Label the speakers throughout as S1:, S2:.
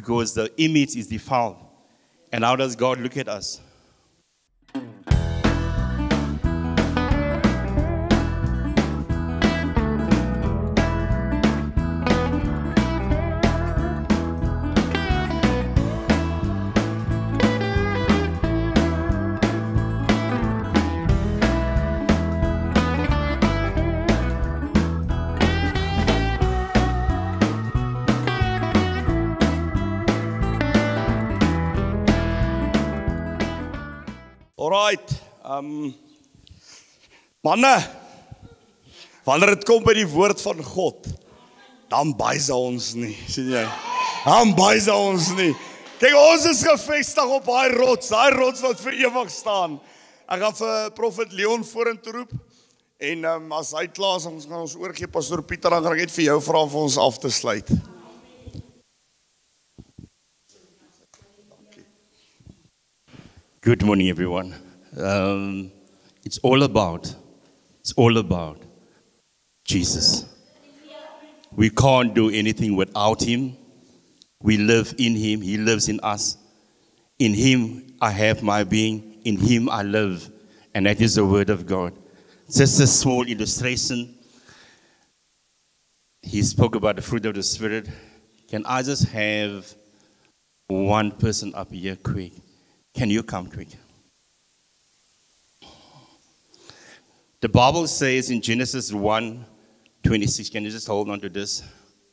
S1: because the image is defiled. And how does God look at us? Alright, manne, wanneer het kom by die woord van God, dan buise ons nie, sien jy? Dan buise ons nie. Kijk, ons is gevestig op daai rots wat vir ewig staan. Ek gaan vir Prophet Leon vorentoe roep, en as hy klaar is, ons gaan ons oorgee, Pastor Pieter, dan gaan ek net vir jou vra vir ons af te sluit. Good morning, everyone. It's all about Jesus. We can't do anything without Him. We live in Him. He lives in us. In Him, I have my being. In Him, I live. And that is the word of God. Just a small illustration. He spoke about the fruit of the Spirit. Can I just have one person up here quick? Can you come quick? The Bible says in Genesis 1:26, can you just hold on to this?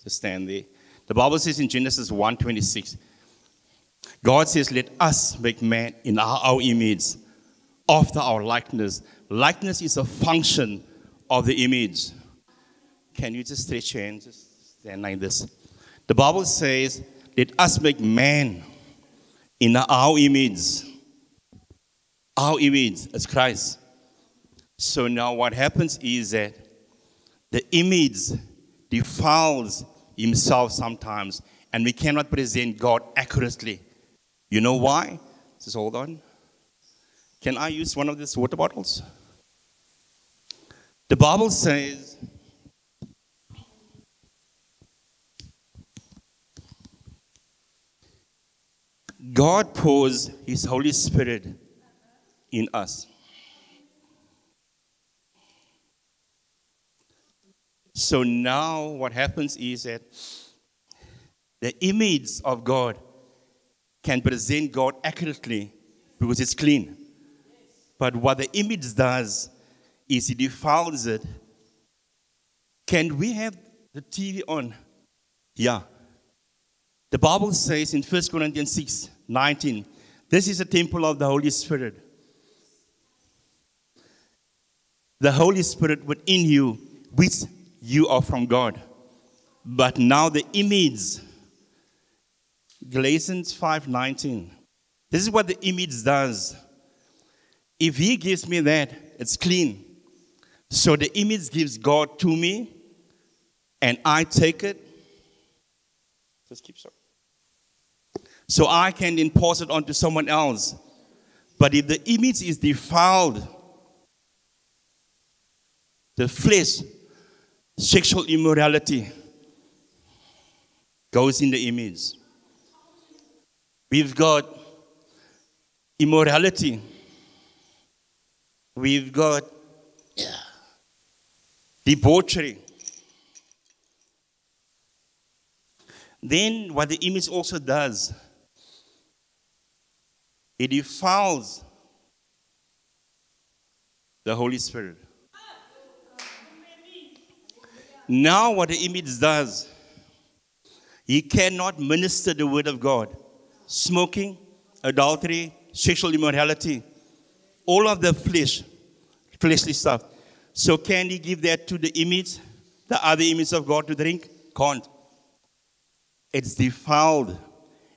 S1: Just stand there. The Bible says in Genesis 1:26, God says, let us make man in our image, after our likeness. Likeness is a function of the image. Can you just stretch your hands? Just stand like this. The Bible says, let us make man in our image. Our image as Christ. So now what happens is that the image defiles himself sometimes, and we cannot present God accurately. You know why? Just hold on. Can I use one of these water bottles? The Bible says, God pours His Holy Spirit in us. So now what happens is that the image of God can present God accurately because it's clean. But what the image does is it defiles it. Can we have the TV on? Yeah. The Bible says in 1 Corinthians 6:19, this is a temple of the Holy Spirit. The Holy Spirit within you, which you are from God. But now the image, Galatians 5:19. This is what the image does. If He gives me that, it's clean. So the image gives God to me, and I take it. Just keep so. So I can then pass it on to someone else. But if the image is defiled, the flesh, sexual immorality goes in the image. We've got immorality. We've got debauchery. Then what the image also does, it defiles the Holy Spirit. Now what the image does, he cannot minister the word of God. Smoking, adultery, sexual immorality, all of the fleshly stuff. So can he give that to the image, the other image of God to drink? Can't. It's defiled.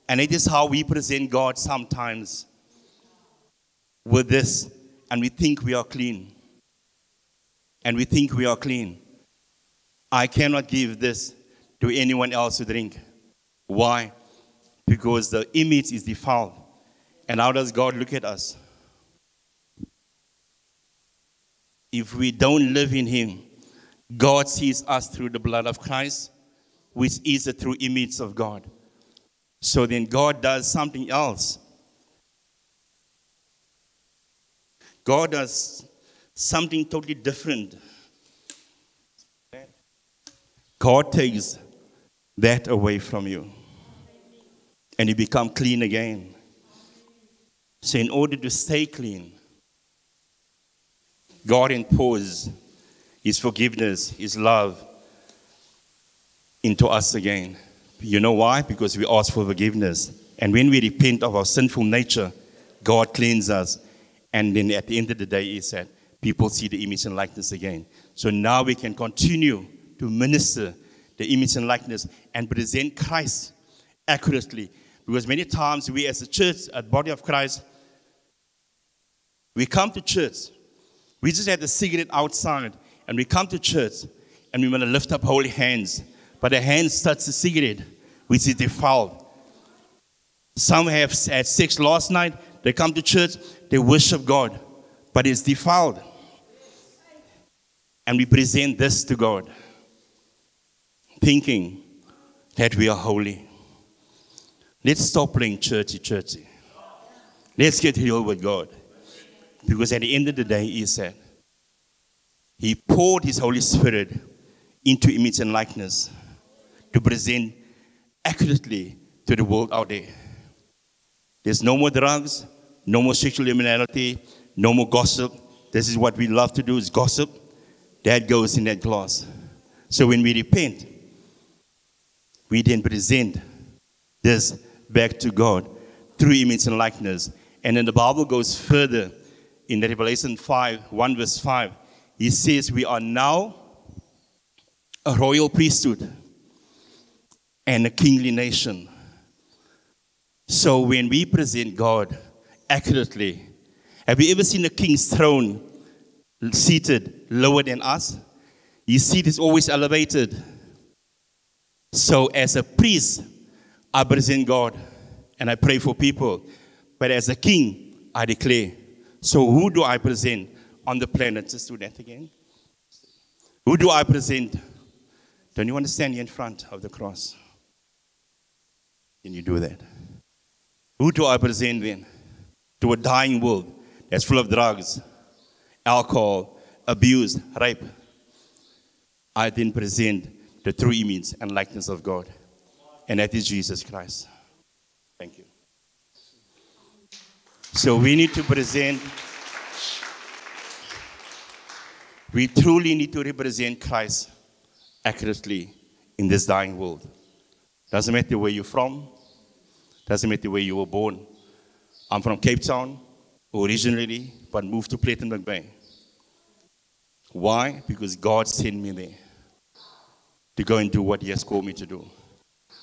S1: And it is how we present God sometimes with this. And we think we are clean. And we think we are clean. I cannot give this to anyone else to drink. Why? Because the image is defiled. And how does God look at us? If we don't live in Him, God sees us through the blood of Christ, which is the true image of God. So then God does something else. God does something totally different. God takes that away from you. And you become clean again. So in order to stay clean, God pours His forgiveness, His love into us again. You know why? Because we ask for forgiveness. And when we repent of our sinful nature, God cleanses us. And then at the end of the day, He said, people see the image and likeness again. So now we can continue to minister the image and likeness and present Christ accurately. Because many times we as a church, a body of Christ, we come to church. We just have the cigarette outside. And we come to church and we want to lift up holy hands. But the hands touch the cigarette, which is defiled. Some have had sex last night. They come to church, they worship God, but it's defiled. And we present this to God, thinking that we are holy. Let's stop playing churchy. Let's get real with God. Because at the end of the day, He said, He poured His Holy Spirit into image and likeness to present accurately to the world out there. There's no more drugs, no more sexual immorality, no more gossip. This is what we love to do, is gossip. That goes in that glass. So when we repent, we then present this back to God through image and likeness. And then the Bible goes further in Revelation 1 verse 5. He says we are now a royal priesthood and a kingly nation. So when we present God accurately, have you ever seen a king's throne seated lower than us? His seat is always elevated. So as a priest, I present God and I pray for people. But as a king, I declare. So who do I present on the planet? Just do that again. Who do I present? Don't you want to stand here in front of the cross? Can you do that? Who do I present then? To a dying world that's full of drugs, alcohol, abuse, rape. I then present the true image and likeness of God. And that is Jesus Christ. Thank you. So we need to present, we truly need to represent Christ accurately in this dying world. Doesn't matter where you're from. Doesn't matter where you were born. I'm from Cape Town originally, but moved to Plettenberg Bay. Why? Because God sent me there to go and do what He has called me to do.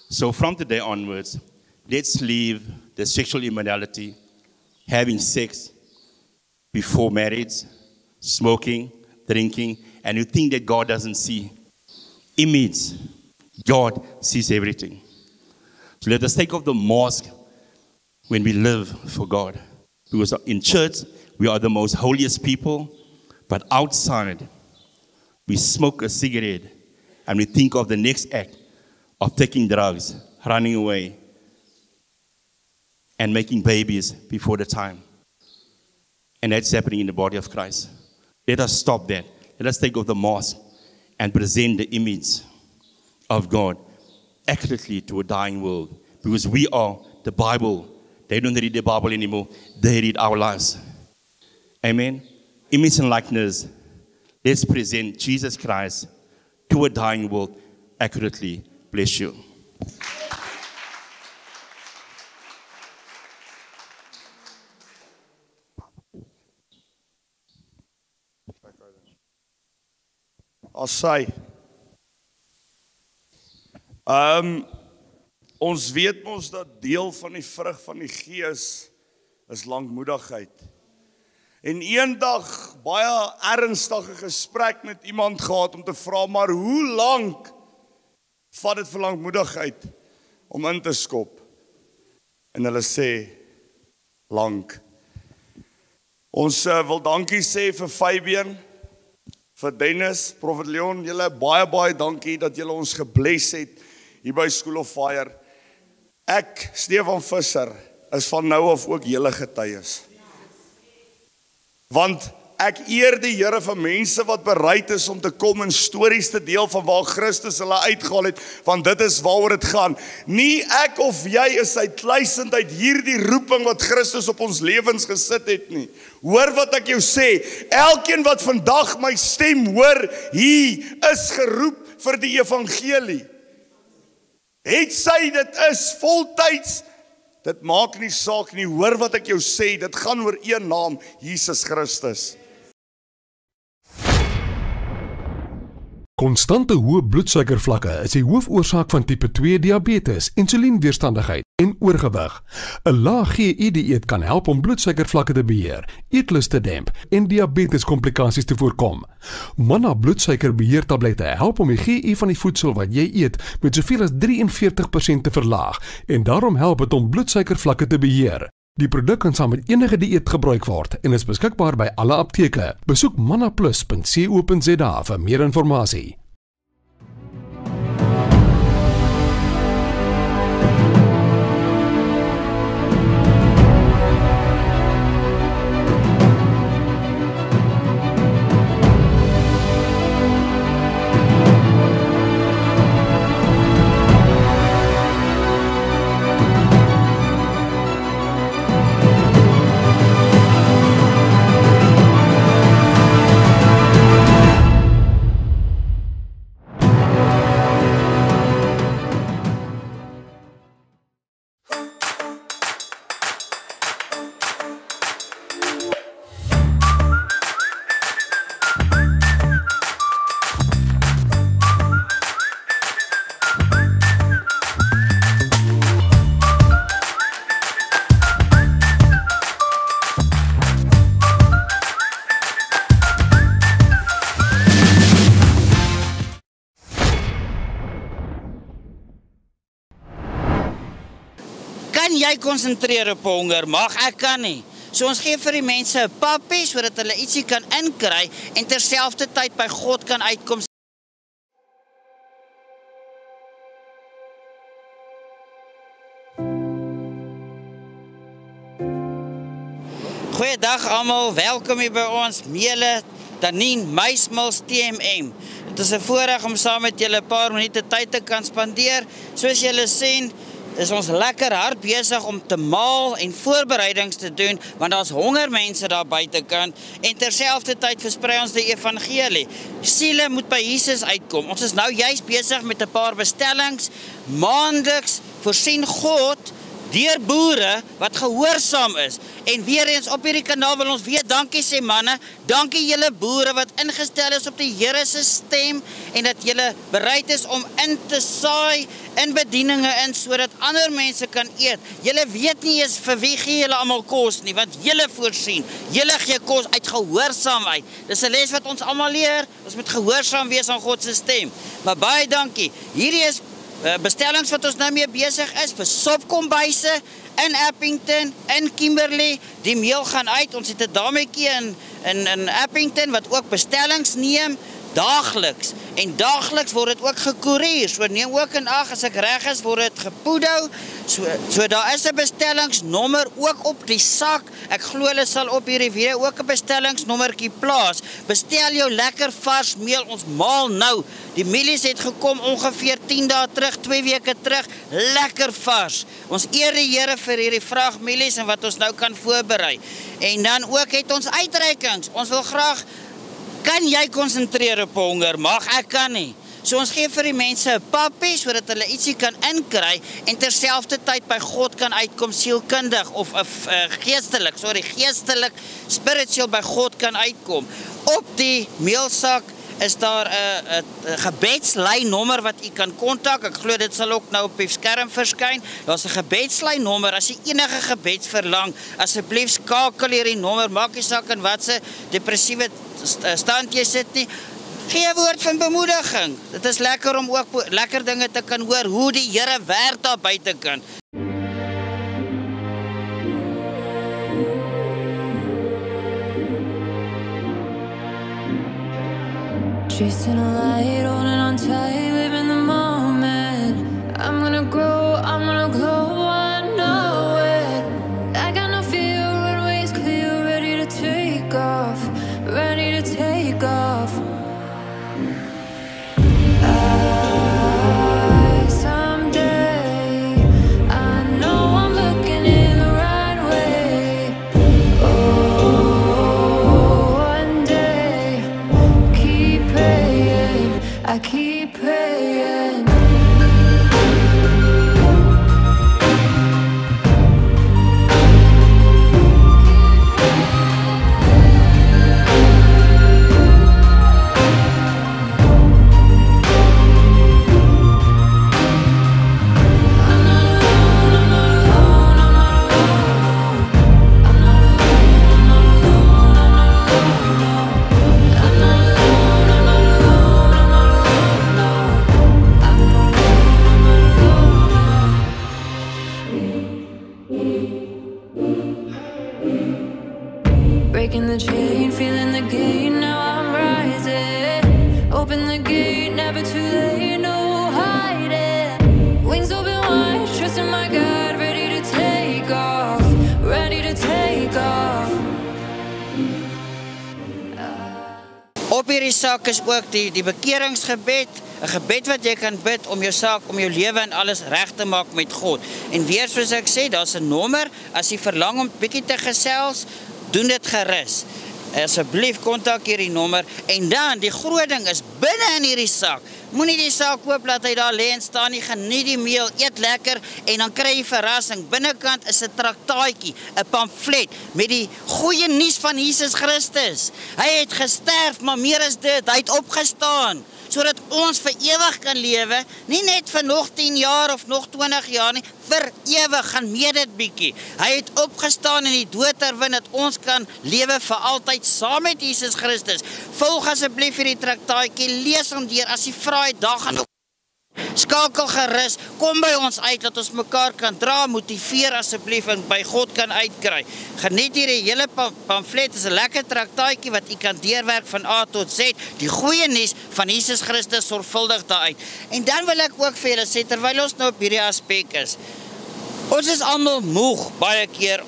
S1: So from today onwards, let's leave the sexual immorality, having sex before marriage, smoking, drinking, and you think that God doesn't see. Image, God sees everything. So let us take off the mask when we live for God. Because in church, we are the most holiest people, but outside, we smoke a cigarette and we think of the next act of taking drugs, running away, and making babies before the time. And that's happening in the body of Christ. Let us stop that. Let us take off the mask and present the image of God accurately to a dying world. Because we are the Bible. They don't read the Bible anymore. They read our lives. Amen. Image and likeness. Let's present Jesus Christ to a dying world accurately. Bless you.
S2: As sy. Ons weet mos dat deel van die vrug van die Gees is lankmoedigheid. En eendag baie ernstige gesprek met iemand gehad om te vra, maar hoe lank vat dit vir lankmoedigheid om in te skop? En hulle sê lank. Ons wil dankie sê vir Fabian, vir Dennis, Prophet Leon, julle baie dankie dat julle ons gebless het hier by School of Fire. Ek, Stefan Visser, is van nou af ook julle getuies. Want ek eer die Here vir mense wat bereid is om te kom en stories te deel van waar Christus hulle uitgehaal het, want dit is waaroor dit gaan. Nie ek of jy is uitluisend uit hierdie roeping wat Christus op ons lewens gesit het nie. Hoor wat ek jou sê, elkeen wat vandag my stem hoor, hier is geroep vir die evangelie. Het sy dit is voltyds, dit maak nie saak nie, hoor wat ek jou sê, dit gaan oor een naam, Jesus Christus.
S3: Konstante hoë bloedsuikervlakke is die hoofoorsaak van tipe 2 diabetes, insulienweerstandigheid en oorgewig. 'n Lae GI-dieet kan help om bloedsuikervlakke te beheer, eetlus te demp en diabeteskomplikasies te voorkom. Manna bloedsuikerbeheertablette help om die GI van die voedsel wat jy eet met soveel as 43% te verlaag en daarom help dit om bloedsuikervlakke te beheer. Die produk kan saam met enige dieet gebruik word en is beskikbaar by alle apteke. Besoek mannaplus.co.za vir meer inligting.
S4: Kan jy konsentreer op honger? Mag ek kan nie. So ons gee vir die mense 'n pappie sodat hulle ietsie kan inkry en terselfdertyd by God kan uitkom. Goeiedag almal, welkom hier by ons Mele Tannie Meismils TMM. Dit is 'n voorreg om saam met julle 'n paar minute tyd te kan spandeer. Soos julle sien, is ons lekker hard besig om te maal en voorbereidings te doen, want daar's honger mense daar buitekant en terselfdertyd versprei ons die evangelie. Siele moet by Jesus uitkom. Ons is nou juist besig met 'n paar bestellings. Maandeliks voorsien God deur boere wat gehoorsaam is. En weer eens op hierdie kanaal wil ons weer dankie sê manne, dankie julle boere wat ingestel is op die Here se stem en dat julle bereid is om in te saai in bedieninge in sodat ander mense kan eet. Julle weet nie eens vir wie gee julle almal kos nie, want julle voorsien. Julle gee kos uit gehoorsaamheid. Dis 'n les wat ons almal leer. Ons moet gehoorsaam wees aan God se stem. Maar baie dankie. Hierdie is bestellings wat ons nou mee besig is vir sopkombuise in Appington, in Kimberley. Die meel gaan uit. Ons het 'n dametjie in Appington wat ook bestellings neem daagliks. En daagliks word dit ook gekoerier. So neem ook in ag as ek reg is word dit gepoedou. So daar is 'n bestellingsnommer ook op die sak. Ek glo hulle sal op hierdie video ook 'n bestellingsnommertjie plaas. Bestel jou lekker vars meel. Ons maal nou. Die mielies het gekom ongeveer 10 dae terug, 2 weke terug. Lekker vars. Ons eer die Here vir hierdie vragmielies en wat ons nou kan voorberei. En dan ook het ons uitreikings. Ons wil graag, kan jy konsentreer op honger? Mag ek kan nie. So ons gee vir die mense 'n pappie sodat hulle ietsie kan inkry en terselfdertyd by God kan uitkom sielkundig of geestelik, spiritueel by God kan uitkom. Op die meelsak is daar 'n gebedslynnommer wat u kan kontak. Ek glo dit sal ook nou op die skerm verskyn. Daar's 'n gebedslynnommer. As jy enige gebed verlang, asseblief skakel hierdie nommer. Maak nie saak in watse depressiewe stand jy sit nie. Gee 'n woord van bemoediging. Dit is lekker om ook lekker dinge te kan hoor hoe die Here werk daar buitekant.
S5: Chasing a light, holding on tight, living the moment. I'm gonna grow, I'm gonna glow. Breaking the chain, feeling the gain, now I'm rising. Open the gate, never too late, no hiding. Wings open wide, trusting my God, ready to take off, ready to take off.
S4: Op hierdie saak is ook die bekeringsgebed, 'n gebed wat jy kan bid om jou saak, om jou lewe en alles reg te maak met God. En weer soos ek sê, daar's 'n nommer, as jy verlang om bietjie te gesels, doen dit gerus. Asseblief kontak hierdie nommer en dan die groot ding is binne in hierdie saak. Moenie die saak koop laat hy daar lê en staan nie, geniet die meel, eet lekker en dan kry jy verrassing. Binnekant is 'n traktaatjie, 'n pamflet met die goeie nuus van Jesus Christus. Hy het gesterf, maar meer as dit, hy het opgestaan. Sodat ons vir ewig kan lewe, nie net vir nog 10 jaar of nog 20 jaar nie, vir ewig, gaan mee dit bietjie. Hy het opgestaan en die dood oorwin, dat ons kan lewe vir altyd saam met Jesus Christus. Volg asseblief hierdie traktaatjie, lees hom deur, as jy vra het, daar gaan ook. Skakel gerus, kom by ons uit, dat ons mekaar kan dra, motiveer asseblief en by God kan uitkry. Geniet hierdie hele pamflet, is 'n lekker traktaatjie wat u kan deurwerk van A tot Z, die goeie nuus van Jesus Christus sorgvuldig daaruit. En dan wil ek ook vir julle sê, terwyl ons nou op hierdie aspek is, ons is almal moeg, baie keer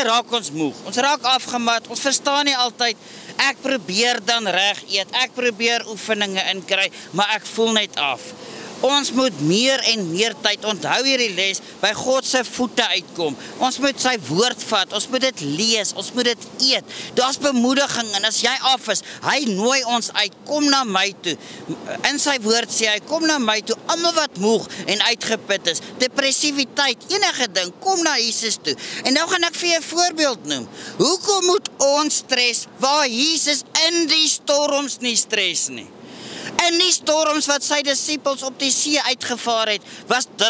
S4: raak ons moeg, ons raak afgemat, ons verstaan nie altyd, ek probeer dan reg eet, ek probeer oefeninge inkry, maar ek voel net af. Ons moet meer en meer tyd, onthou hierdie les, by God se voete uitkom. Ons moet sy woord vat, ons moet dit lees, ons moet dit eet. Daar's bemoediging en as jy af is, hy nooi ons uit, kom na my toe. In sy woord sê hy, kom na my toe, almal wat moeg en uitgeput is, depressiwiteit, enige ding, kom na Jesus toe. En nou gaan ek vir jou 'n voorbeeld noem. Hoekom moet ons stres, waar Jesus in die storms nie stres nie? In die storms wat sy disippels op die see uitgevaar het,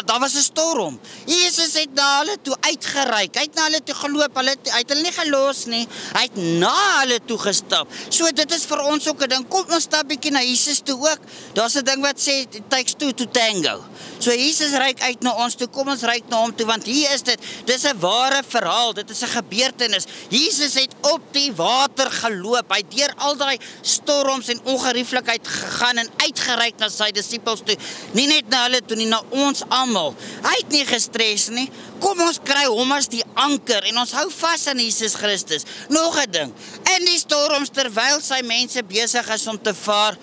S4: daar was 'n storm. Jesus het na hulle toe uitgereik, hy het na hulle toe geloop, hy het hulle nie gelos nie, hy het na hulle toe gestap. So dit is vir ons ook 'n ding, kom ons stap bietjie na Jesus toe ook. Daar's 'n ding wat sê, it takes two to tango. So Jesus reik uit na ons toe, kom ons reik na hom toe, want hier is dit, dis 'n ware verhaal, dit is 'n gebeurtenis. Jesus het op die water geloop, hy het deur al daai storms en ongerieflikheid gegaan en uitgereik na sy disippels toe, nie net na hulle toe nie, na ons almal. Hy het nie gestres nie, kom ons kry hom as die anker en ons hou vas aan Jesus Christus. Nog 'n ding, in die storms terwyl sy mense besig is om te vaar,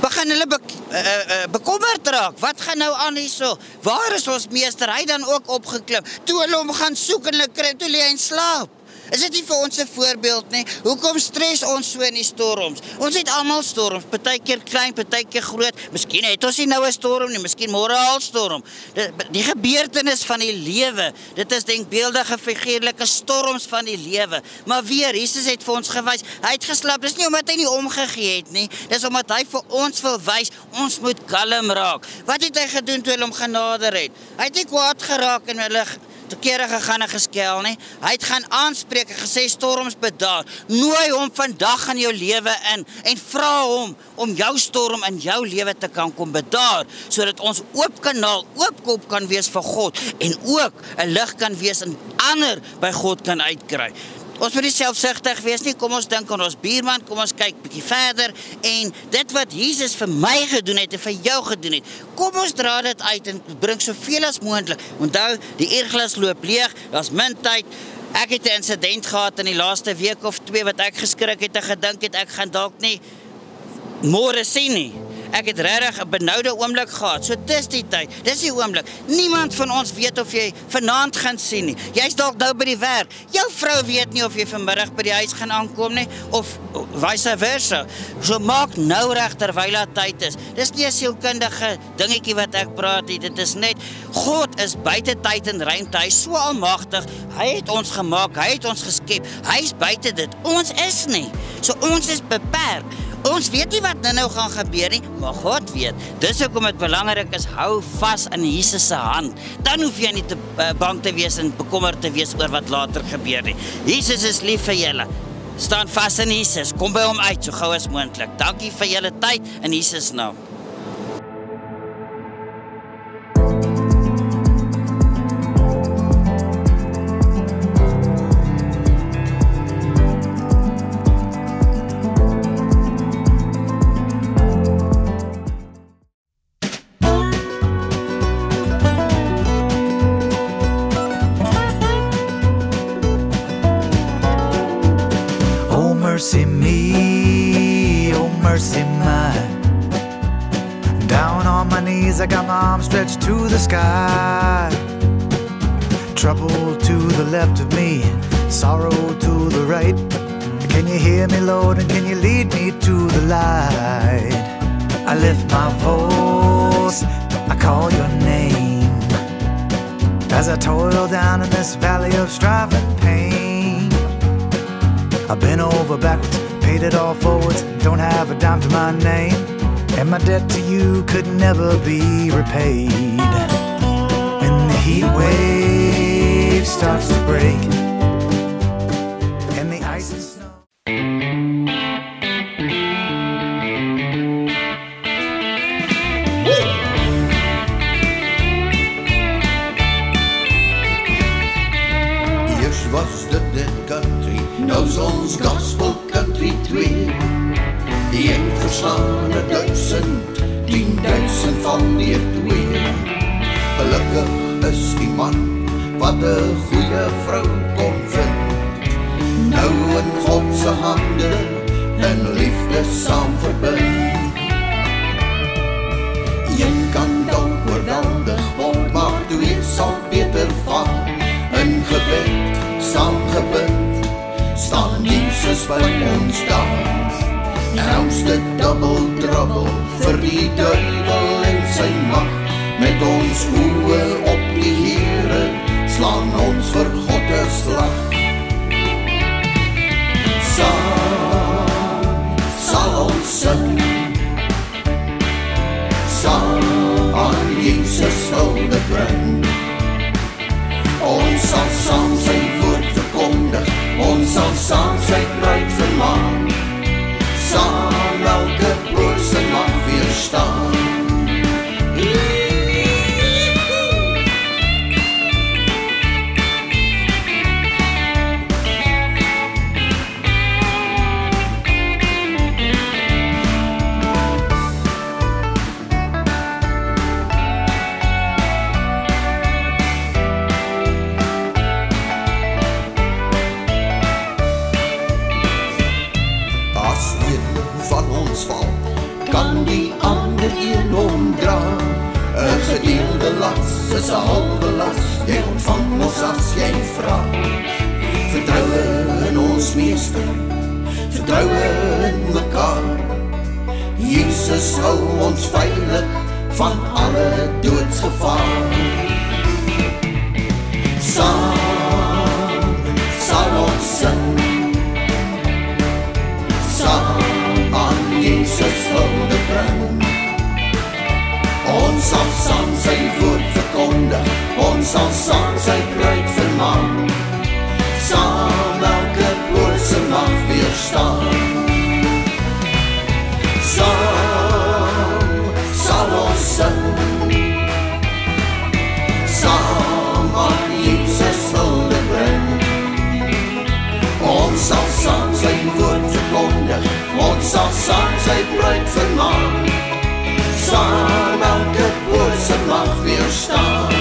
S4: begin hulle bekommerd raak. Wat gaan nou aan hierso? Waar is ons meester? Hy dan ook opgeklim. Toe hulle hom gaan soek en hulle kry, toe lê hy in slaap. Is dit nie vir ons 'n voorbeeld nie? Hoekom stres ons so in die storms? Ons het almal storms, partykeer klein, partykeer groot. Miskien het ons nie nou 'n storm nie, miskien môre 'n haalstorm. Die gebeurtenis van die lewe, dit is denkbeeldige figuurlike storms van die lewe. Maar weer, Jesus het vir ons gewys, hy het geslaap, dis nie omdat hy nie omgegee het nie, dis omdat hy vir ons wil wys, ons moet kalm raak. Wat het hy gedoen toe hulle hom genader het? Hy het nie kwaad geraak en hulle te kere gegaan en geskel nie. Hy het gaan aanspreek en gesê storms bedaar. Nooi hom vandag in jou lewe in en vra hom om jou storm in jou lewe te kan kom bedaar, sodat ons oop kanaal, oop kop kan wees vir God en ook 'n lig kan wees en ander by God kan uitkry. Ons moet nie selfsugtig wees nie, kom ons dink aan ons buurman, kom ons kyk bietjie verder en dit wat Jesus vir my gedoen het en vir jou gedoen het, kom ons dra dit uit en bring soveel as moontlik. Onthou, die uurglas loop leeg, daar's min tyd. Ek het 'n insident gehad in die laaste week of 2 wat ek geskrik het en gedink het ek gaan dalk nie môre sien nie. Ek het regtig 'n benoude oomblik gehad. So dis die tyd, dis die oomblik. Niemand van ons weet of jy vanaand gaan sien nie. Jy's dalk nou by die werk. Jou vrou weet nie of jy vanmiddag by die huis gaan aankom nie, of vice versa. So maak nou reg terwyl daar tyd is. Dis nie 'n sielkundige dingetjie wat ek praat nie. Dit is net, God is buite tyd en ruimte. Hy is so almagtig. Hy het ons gemaak, hy het ons geskep. Hy is buite dit. Ons is nie. So ons is beperk. Ons weet nie wat nou gaan gebeur nie, maar God weet. Dis hoekom dit belangrik is, hou vas in Jesus se hand. Dan hoef jy nie te bang te wees en bekommerd te wees oor wat later gebeur nie. Jesus is lief vir julle. Staan vas in Jesus. Kom by hom uit so gou as moontlik. Dankie vir julle tyd in Jesus naam.
S6: as I got my arms stretched to the sky. Trouble to the left of me, sorrow to the right. Can you hear me, Lord, and can you lead me to the light? I lift my voice, I call your name, as I toil down in this valley of strife and pain. I've been over backwards, paid it all forwards, don't have a dime to my name, and my debt to you could never be repaid. When the heat wave starts to break and the ice and snow.
S7: Eers was dit country, nou is ons gospel country 2. Die een verslaan 1000, 10.000 van die 2. Gelukkig is die man wat 'n goeie vrou kon vind, nou in God se hande in liefde saam verbind. Een kan dalk oorweldig word, maar 2 sal beter val. In gebed, saamgebind, staan Jesus by ons daar. Nou is dit double trouble vir die duiwel en sy mag. Met ons oë op die Here, slaan ons vir God 'n slag. Saam sal ons sing, saam aan Jesus hulde bring. Ons sal saam sy woord verkondig, ons sal saam sy bruid vermaan. Saam elke bose mag weerstaan. Kan die ander een omdra. 'n gedeelde las is 'n halwe las, jy ontvang ons as jy vra. Vertroue in ons Meester, vertroue in mekaar. Jesus hou ons veilig van alle doodsgevaar. Saam sal ons sing, saam aan Jesus hulde bring. Ons sal saam sy woord verkondig, ons sal saam sy bruid vermaan. Saam elke bose mag weerstaan. Saam sal ons sing, saam aan Jesus hulde bring. Ons sal saam sy woord verkondig, ons sal saam sy bruid vermaan. Saam elke bose mag weerstaan.